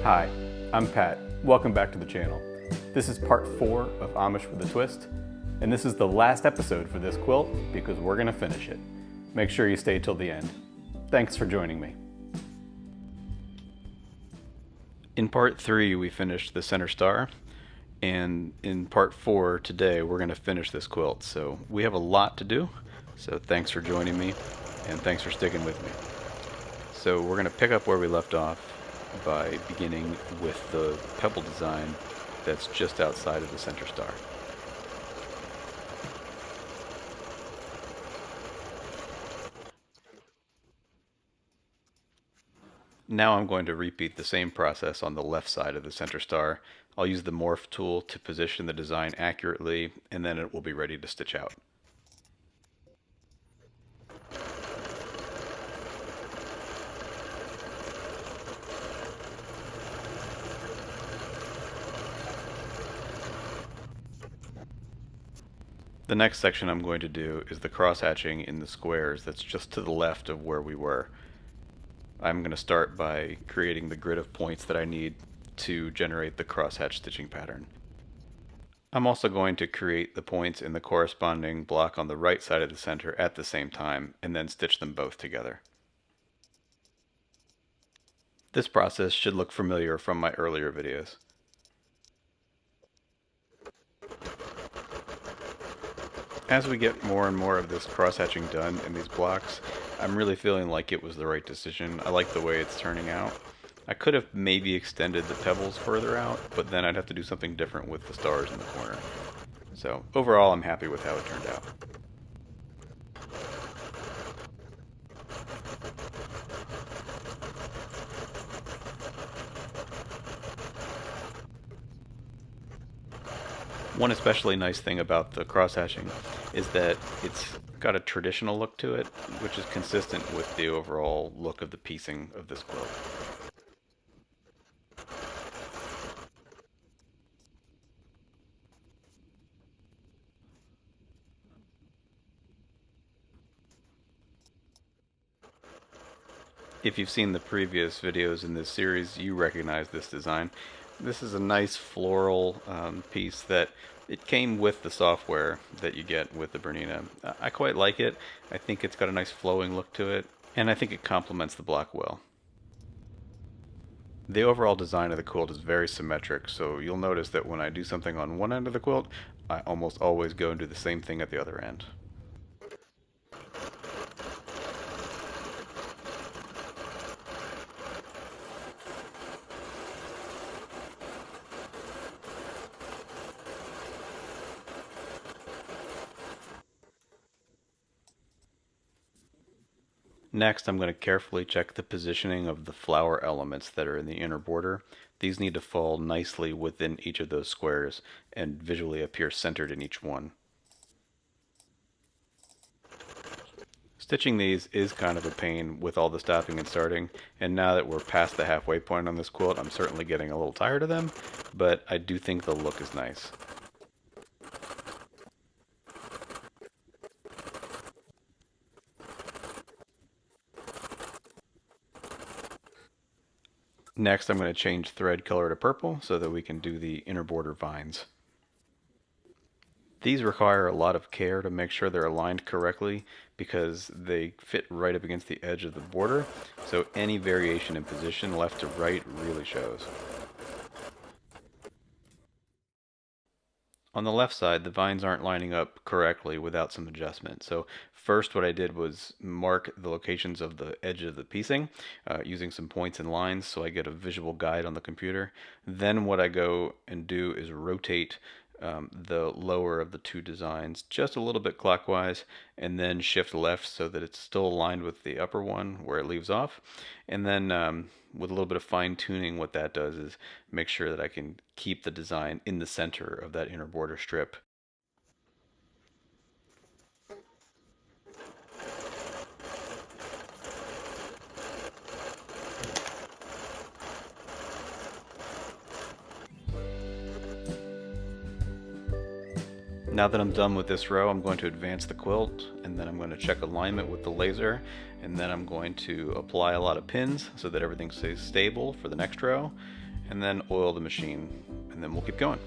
Hi, I'm Pat. Welcome back to the channel. This is part 4 of Amish with a Twist, and this is the last episode for this quilt because we're going to finish it. Make sure you stay till the end. Thanks for joining me. In part 3 we finished the center star, and in part 4 today we're going to finish this quilt. So we have a lot to do, so thanks for joining me and thanks for sticking with me. So we're going to pick up where we left off by beginning with the pebble design that's just outside of the center star. Now I'm going to repeat the same process on the left side of the center star. I'll use the morph tool to position the design accurately, and then it will be ready to stitch out. The next section I'm going to do is the crosshatching in the squares that's just to the left of where we were. I'm going to start by creating the grid of points that I need to generate the crosshatch stitching pattern. I'm also going to create the points in the corresponding block on the right side of the center at the same time, and then stitch them both together. This process should look familiar from my earlier videos. As we get more and more of this cross-hatching done in these blocks, I'm really feeling like it was the right decision. I like the way it's turning out. I could have maybe extended the pebbles further out, but then I'd have to do something different with the stars in the corner. So overall, I'm happy with how it turned out. One especially nice thing about the cross-hatching is that it's got a traditional look to it, which is consistent with the overall look of the piecing of this quilt. If you've seen the previous videos in this series, you recognize this design. This is a nice floral piece that it came with the software that you get with the Bernina. I quite like it. I think it's got a nice flowing look to it, and I think it complements the block well. The overall design of the quilt is very symmetric, so you'll notice that when I do something on one end of the quilt, I almost always go and do the same thing at the other end. Next, I'm going to carefully check the positioning of the flower elements that are in the inner border. These need to fall nicely within each of those squares and visually appear centered in each one. Stitching these is kind of a pain with all the stopping and starting, and now that we're past the halfway point on this quilt, I'm certainly getting a little tired of them, but I do think the look is nice. Next, I'm going to change thread color to purple so that we can do the inner border vines. These require a lot of care to make sure they're aligned correctly because they fit right up against the edge of the border, so any variation in position left to right really shows. On the left side, the vines aren't lining up correctly without some adjustment. So first what I did was mark the locations of the edge of the piecing using some points and lines so I get a visual guide on the computer. Then what I go and do is rotate the lower of the two designs just a little bit clockwise, and then shift left so that it's still aligned with the upper one where it leaves off. And then with a little bit of fine tuning, what that does is make sure that I can keep the design in the center of that inner border strip. Now that I'm done with this row, I'm going to advance the quilt, and then I'm going to check alignment with the laser, and then I'm going to apply a lot of pins so that everything stays stable for the next row. and then oil the machine, and then we'll keep going.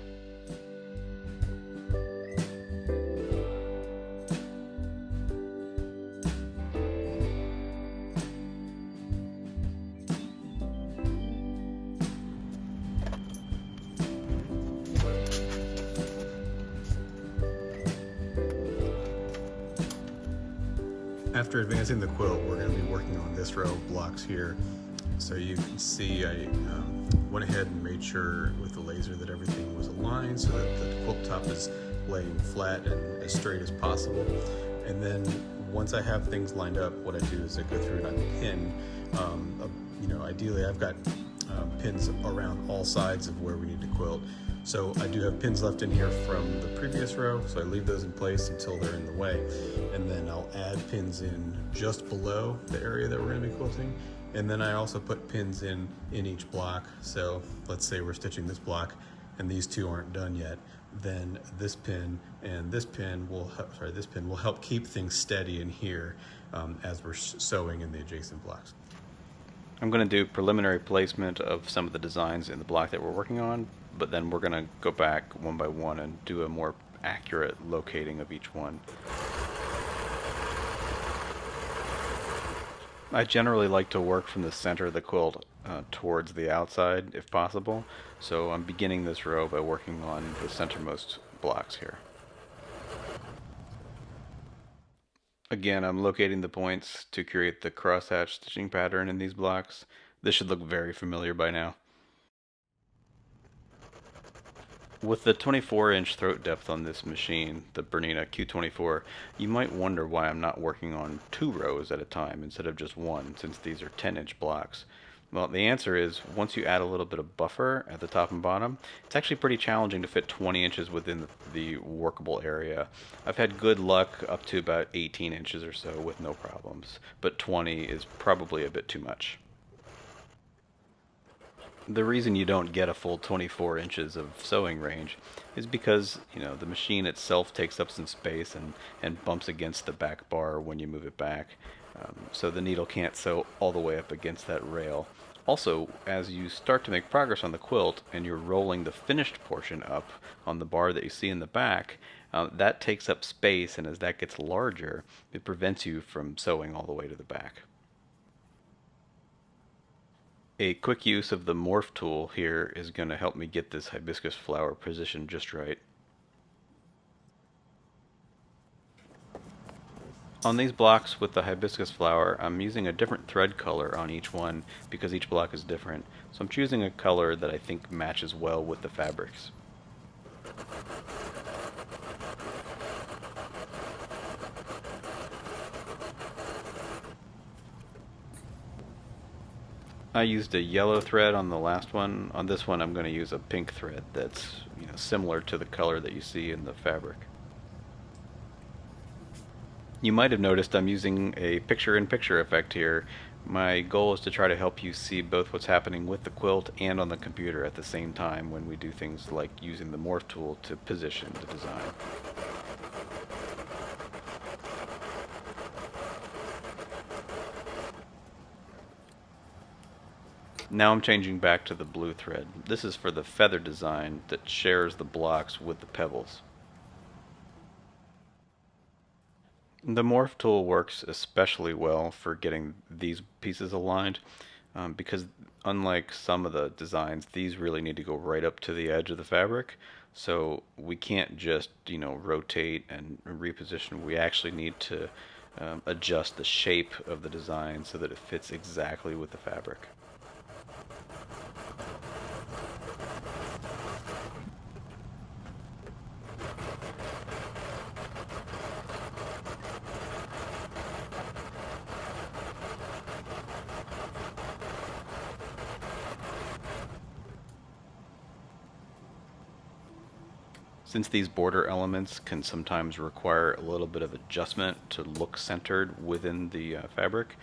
After advancing the quilt, we're going to be working on this row of blocks here. So you can see I went ahead and made sure with the laser that everything was aligned so that the quilt top is laying flat and as straight as possible. And then once I have things lined up, what I do is I go through and I pin. Ideally I've got pins around all sides of where we need to quilt. So I do have pins left in here from the previous row, so I leave those in place until they're in the way. And then I'll add pins in just below the area that we're going to be quilting. And then I also put pins in each block. So let's say we're stitching this block and these two aren't done yet. Then this pin and this pin will help keep things steady in here as we're sewing in the adjacent blocks. I'm going to do preliminary placement of some of the designs in the block that we're working on, but then we're going to go back one by one and do a more accurate locating of each one. I generally like to work from the center of the quilt towards the outside if possible, so I'm beginning this row by working on the centermost blocks here. Again, I'm locating the points to create the crosshatch stitching pattern in these blocks. This should look very familiar by now. With the 24-inch throat depth on this machine, the Bernina Q24, you might wonder why I'm not working on 2 rows at a time instead of just 1, since these are 10-inch blocks. Well, the answer is, once you add a little bit of buffer at the top and bottom, it's actually pretty challenging to fit 20 inches within the workable area. I've had good luck up to about 18 inches or so with no problems, but 20 is probably a bit too much. The reason you don't get a full 24 inches of sewing range is because, the machine itself takes up some space and bumps against the back bar when you move it back. So the needle can't sew all the way up against that rail. Also, as you start to make progress on the quilt and you're rolling the finished portion up on the bar that you see in the back, that takes up space, and as that gets larger, it prevents you from sewing all the way to the back. A quick use of the morph tool here is going to help me get this hibiscus flower positioned just right. On these blocks with the hibiscus flower, I'm using a different thread color on each one because each block is different. So I'm choosing a color that I think matches well with the fabrics. I used a yellow thread on the last one. On this one I'm going to use a pink thread that's similar to the color that you see in the fabric. You might have noticed I'm using a picture-in-picture effect here. My goal is to try to help you see both what's happening with the quilt and on the computer at the same time when we do things like using the morph tool to position the design. Now I'm changing back to the blue thread. This is for the feather design that shares the blocks with the pebbles. The morph tool works especially well for getting these pieces aligned because unlike some of the designs, these really need to go right up to the edge of the fabric. So we can't just rotate and reposition. We actually need to adjust the shape of the design so that it fits exactly with the fabric. Since these border elements can sometimes require a little bit of adjustment to look centered within the fabric,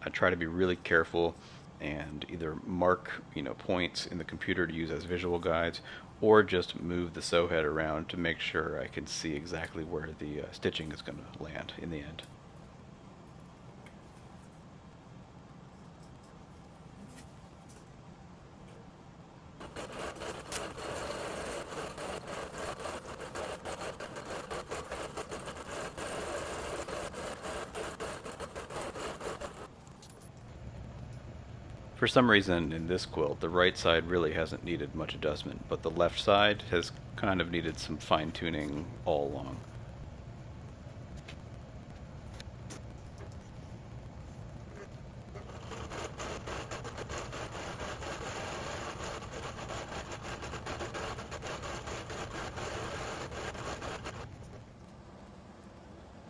I try to be really careful and either mark points in the computer to use as visual guides, or just move the sew head around to make sure I can see exactly where the stitching is going to land in the end. For some reason in this quilt, the right side really hasn't needed much adjustment, but the left side has kind of needed some fine tuning all along.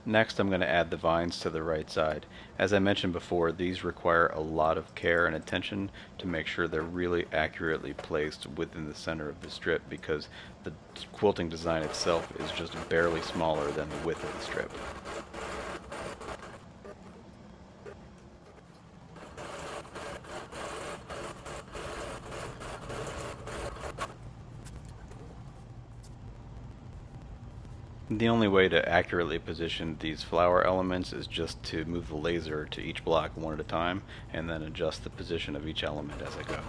Next, I'm going to add the vines to the right side. As I mentioned before, these require a lot of care and attention to make sure they're really accurately placed within the center of the strip, because the quilting design itself is just barely smaller than the width of the strip. The only way to accurately position these flower elements is just to move the laser to each block one at a time and then adjust the position of each element as I go.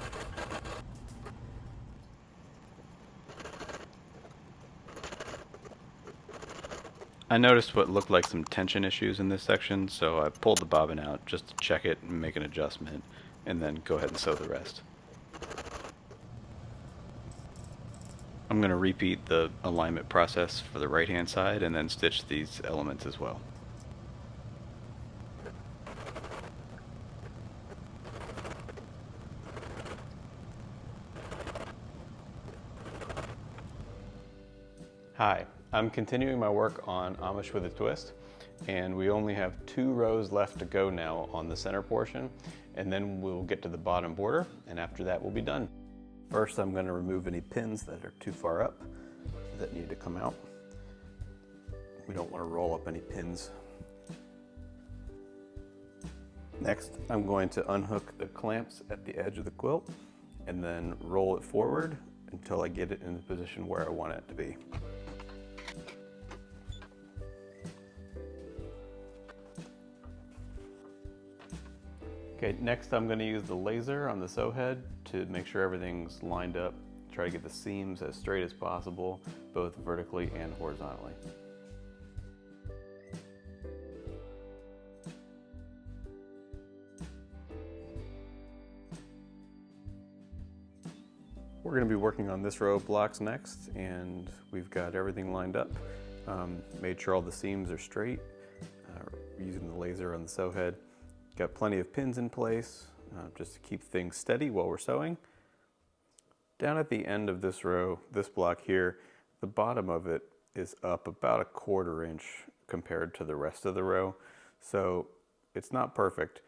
I noticed what looked like some tension issues in this section, so I pulled the bobbin out just to check it and make an adjustment, and then go ahead and sew the rest. I'm going to repeat the alignment process for the right hand side and then stitch these elements as well. Hi, I'm continuing my work on Amish with a twist, and we only have 2 rows left to go now on the center portion, and then we'll get to the bottom border, and after that we'll be done. First, I'm going to remove any pins that are too far up that need to come out. We don't want to roll up any pins. Next, I'm going to unhook the clamps at the edge of the quilt and then roll it forward until I get it in the position where I want it to be. Okay, next I'm going to use the laser on the sew head to make sure everything's lined up. Try to get the seams as straight as possible, both vertically and horizontally. We're going to be working on this row of blocks next, and we've got everything lined up. Made sure all the seams are straight, using the laser on the sew head. Got plenty of pins in place, just to keep things steady while we're sewing. Down at the end of this row, this block here, the bottom of it is up about a 1/4 inch compared to the rest of the row. So it's not perfect,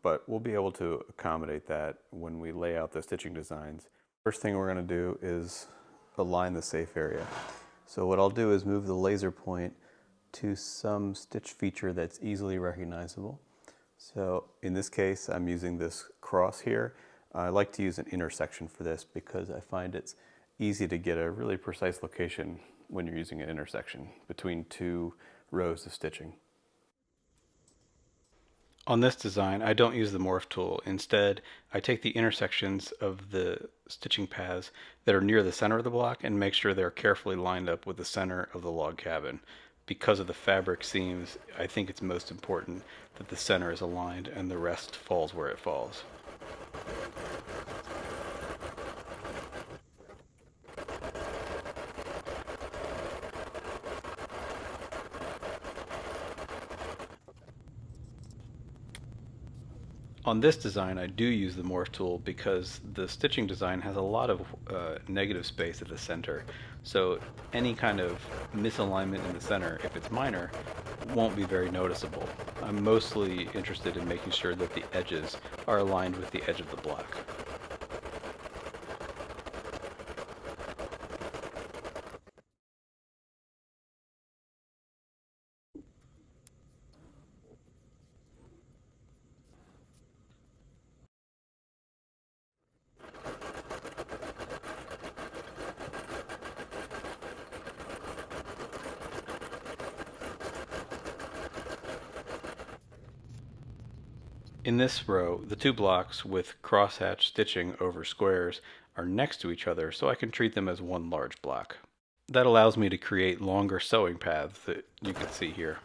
but we'll be able to accommodate that when we lay out the stitching designs. First thing we're going to do is align the safe area. So what I'll do is move the laser point to some stitch feature that's easily recognizable. So in this case, I'm using this cross here. I like to use an intersection for this because I find it's easy to get a really precise location when you're using an intersection between 2 rows of stitching. On this design, I don't use the morph tool. Instead, I take the intersections of the stitching paths that are near the center of the block and make sure they're carefully lined up with the center of the log cabin. Because of the fabric seams, I think it's most important that the center is aligned and the rest falls where it falls. On this design, I do use the morph tool because the stitching design has a lot of negative space at the center. So any kind of misalignment in the center, if it's minor, won't be very noticeable. I'm mostly interested in making sure that the edges are aligned with the edge of the block. In this row, the 2 blocks with crosshatch stitching over squares are next to each other, so I can treat them as one large block. That allows me to create longer sewing paths that you can see here.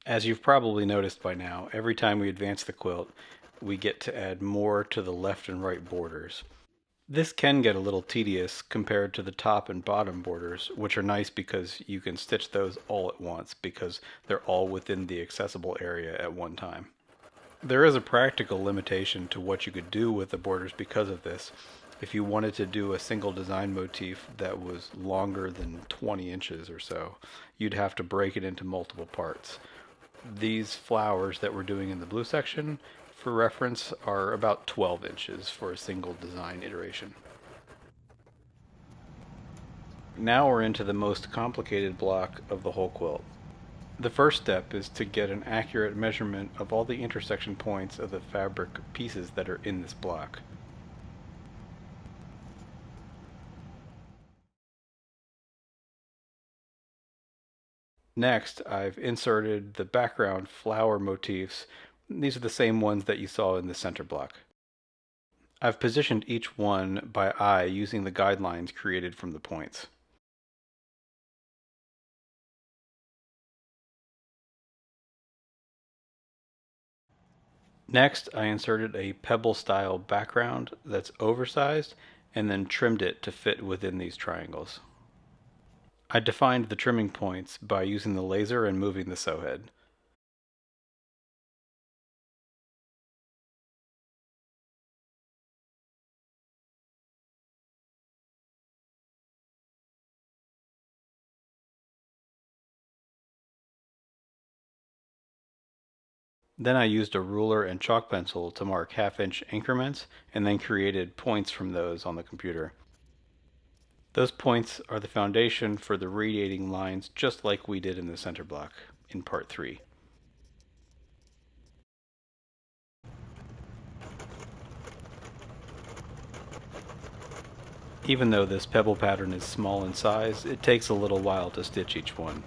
As you've probably noticed by now, every time we advance the quilt, we get to add more to the left and right borders. This can get a little tedious compared to the top and bottom borders, which are nice because you can stitch those all at once because they're all within the accessible area at one time. There is a practical limitation to what you could do with the borders because of this. If you wanted to do a single design motif that was longer than 20 inches or so, you'd have to break it into multiple parts. These flowers that we're doing in the blue section, for reference, are about 12 inches for a single design iteration. Now we're into the most complicated block of the whole quilt. The first step is to get an accurate measurement of all the intersection points of the fabric pieces that are in this block. Next, I've inserted the background flower motifs. These are the same ones that you saw in the center block. I've positioned each one by eye using the guidelines created from the points. Next, I inserted a pebble-style background that's oversized and then trimmed it to fit within these triangles. I defined the trimming points by using the laser and moving the sew head. Then I used a ruler and chalk pencil to mark half-inch increments and then created points from those on the computer. Those points are the foundation for the radiating lines just like we did in the center block in part 3. Even though this pebble pattern is small in size, it takes a little while to stitch each one.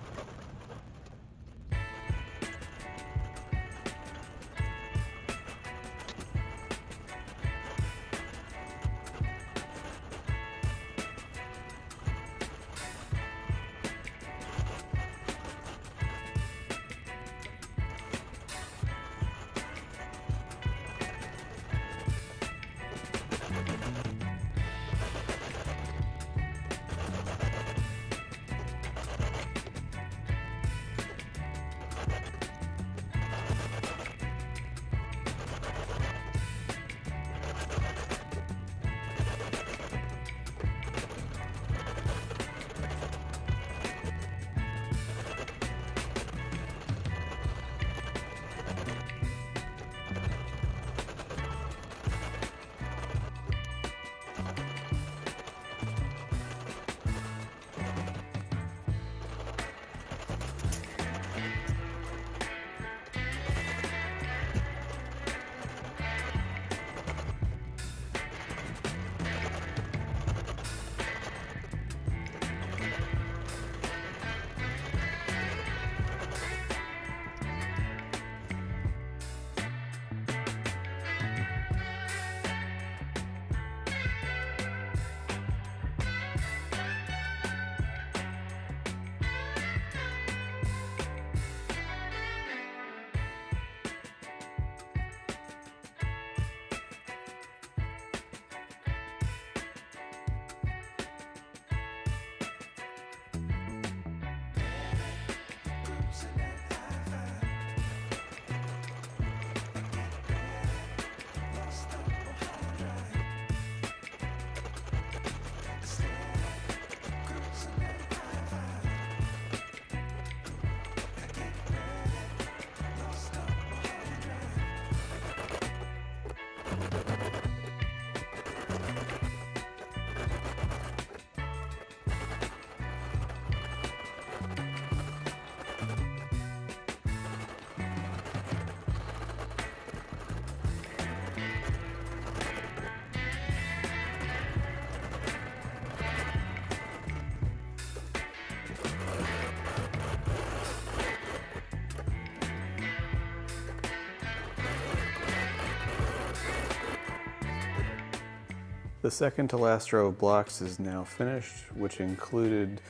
The second to last row of blocks is now finished, which included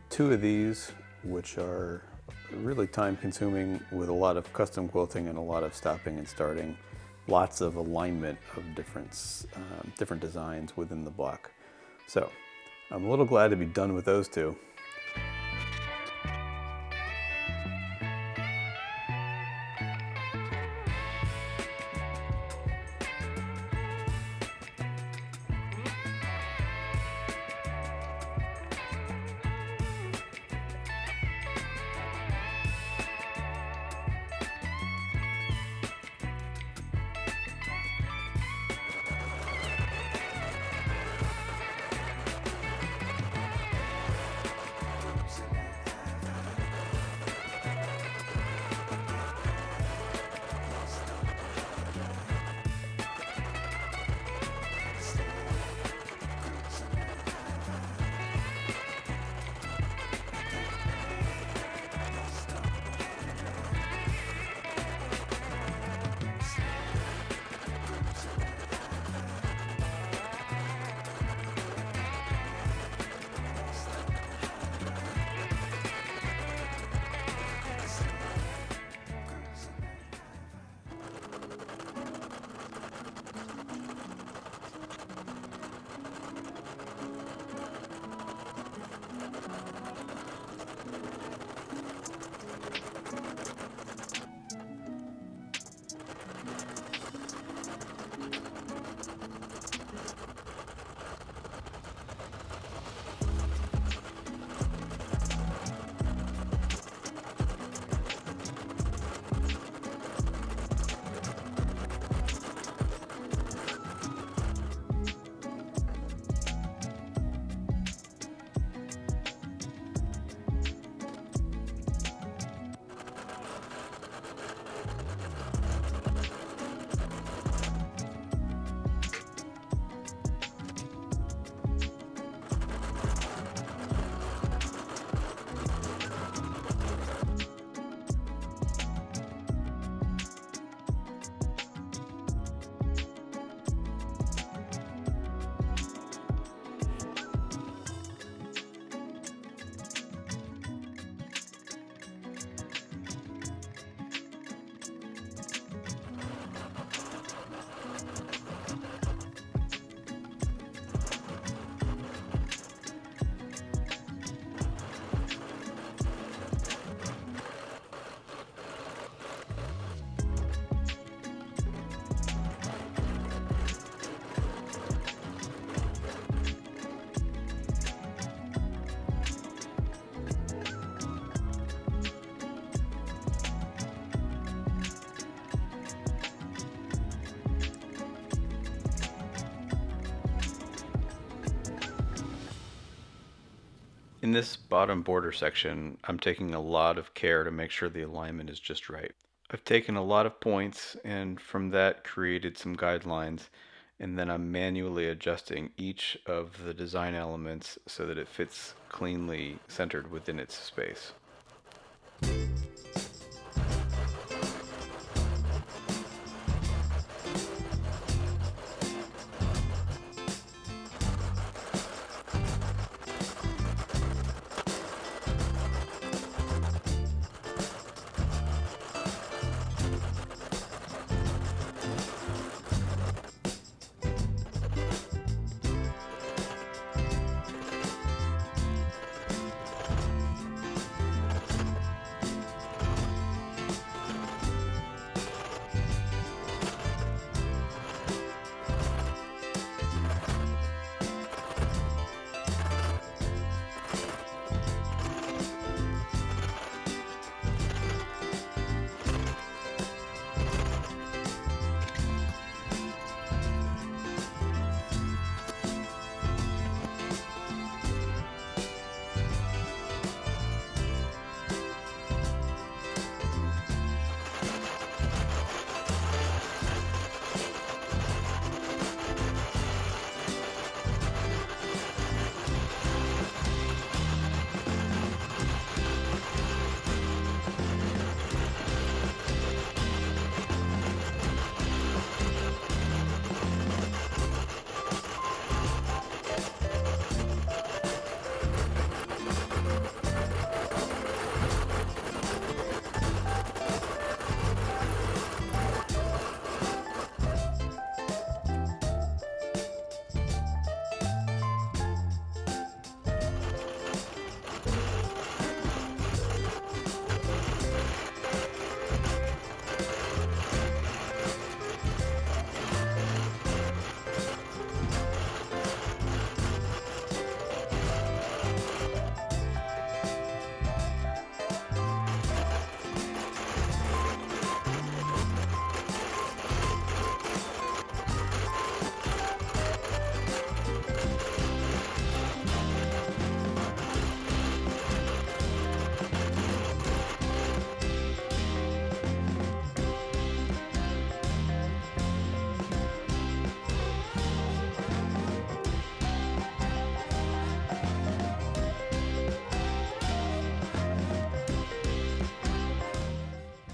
2 of these, which are really time consuming with a lot of custom quilting and a lot of stopping and starting, lots of alignment of different designs within the block. So I'm a little glad to be done with those two. In this bottom border section, I'm taking a lot of care to make sure the alignment is just right. I've taken a lot of points and from that created some guidelines, and then I'm manually adjusting each of the design elements so that it fits cleanly centered within its space.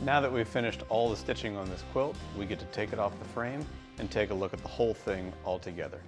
Now that we've finished all the stitching on this quilt, we get to take it off the frame and take a look at the whole thing all together.